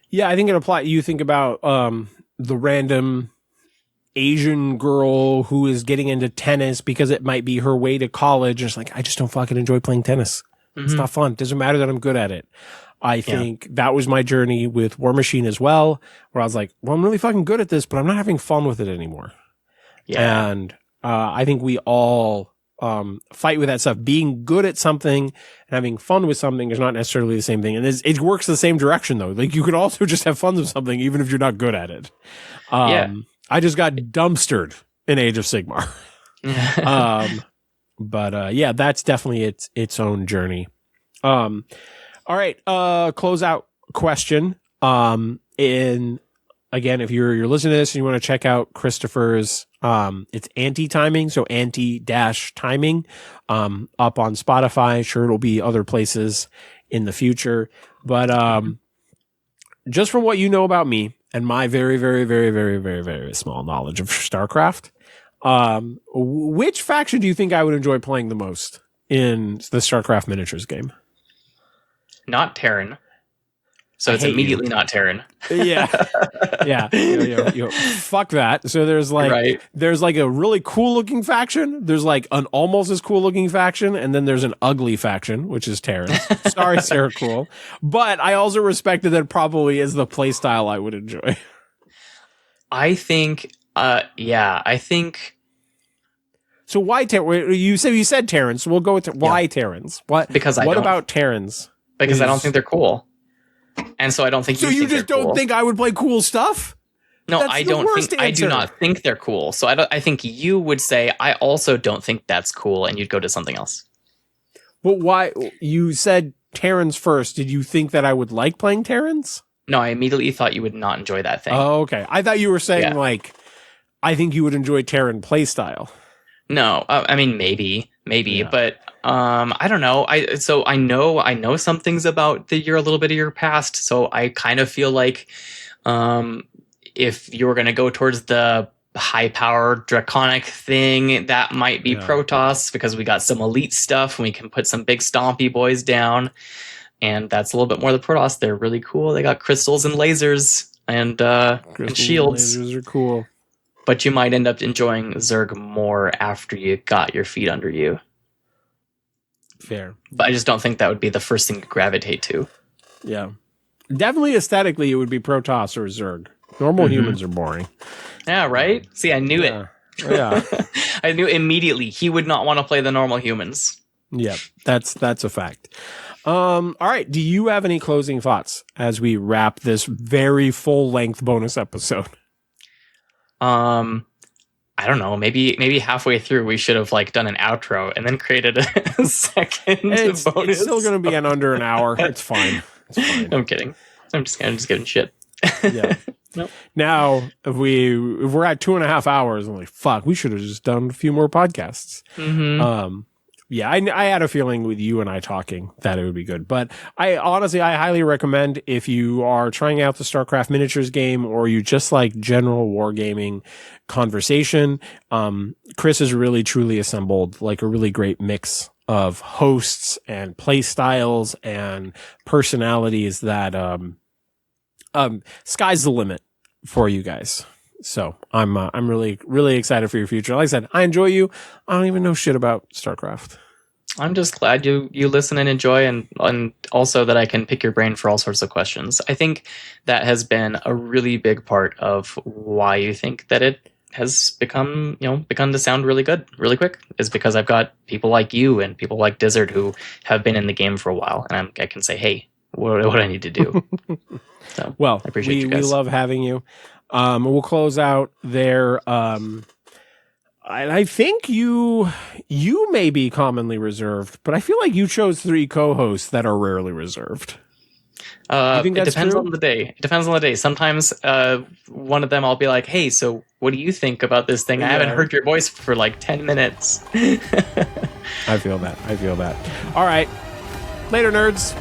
Yeah, I think it applies. You think about the random Asian girl who is getting into tennis because it might be her way to college. And it's like, I just don't fucking enjoy playing tennis. Mm-hmm. It's not fun. It doesn't matter that I'm good at it. I think that was my journey with War Machine as well, where I was like, well, I'm really fucking good at this, but I'm not having fun with it anymore. Yeah. And I think we all fight with that stuff. Being good at something and having fun with something is not necessarily the same thing. And it works the same direction, though. Like, you could also just have fun with something, even if you're not good at it. I just got dumpstered in Age of Sigmar. But yeah, that's definitely its own journey. All right, closeout question. Again, if you're listening to this and you want to check out Christopher's, it's anti-timing, so anti-timing, up on Spotify. Sure, it'll be other places in the future. But just from what you know about me and my very, very, very, very, very, very small knowledge of StarCraft, which faction do you think I would enjoy playing the most in the StarCraft miniatures game? Not Terran. So it's immediately not Terran. Yeah. Fuck that. So there's like a really cool looking faction. There's like an almost as cool looking faction. And then there's an ugly faction, which is Terran. Sorry, Sarah Cool. But I also respect that probably is the play style I would enjoy. I think. So why you said Terrans, so we'll go with why Terrans? What about Terrans? Because I don't think they're cool. And so I don't think you just don't think I would play cool stuff? No, I don't think. I do not think they're cool. So I think you would say I also don't think that's cool, and you'd go to something else. But why? You said Terrans first. Did you think that I would like playing Terrans? No, I immediately thought you would not enjoy that thing. Oh, okay. I thought you were saying like, I think you would enjoy Terran playstyle. No, I mean maybe, but I don't know. I know some things about you're a little bit of your past, so I kind of feel like if you were going to go towards the high power draconic thing, that might be Protoss, because we got some elite stuff and we can put some big stompy boys down, and that's a little bit more the Protoss. They're really cool. They got crystals and lasers and shields. Lasers are cool. But you might end up enjoying Zerg more after you got your feet under you. Fair. But I just don't think that would be the first thing to gravitate to. Yeah. Definitely aesthetically, it would be Protoss or Zerg. Normal humans are boring. Yeah, right? See, I knew it. Yeah. I knew immediately he would not want to play the normal humans. Yeah, that's a fact. All right. Do you have any closing thoughts as we wrap this very full-length bonus episode? I don't know. Maybe halfway through we should have like done an outro and then created a second bonus. It's still going to be under an hour. It's fine. I'm kidding. I'm just getting shit. Yeah. Nope. Now, if we're at 2.5 hours, I'm like, fuck, we should have just done a few more podcasts. Yeah, I had a feeling with you and I talking that it would be good. But I highly recommend if you are trying out the StarCraft miniatures game or you just like general wargaming conversation, Chris has really truly assembled like a really great mix of hosts and play styles and personalities that sky's the limit for you guys. So I'm really, really excited for your future. Like I said, I enjoy you. I don't even know shit about StarCraft. I'm just glad you listen and enjoy, and also that I can pick your brain for all sorts of questions. I think that has been a really big part of why you think that it has begun to sound really good, really quick, is because I've got people like you and people like Dizzard who have been in the game for a while, and I can say, hey, what do I need to do? So, well, I appreciate you guys. We love having you. We'll close out there. I think you may be commonly reserved, but I feel like you chose 3 co-hosts that are rarely reserved. You think it that's depends true? on the day. It depends on the day. Sometimes one of them I'll be like, hey, so what do you think about this thing? I haven't heard your voice for like 10 minutes. I feel that. All right. Later, nerds.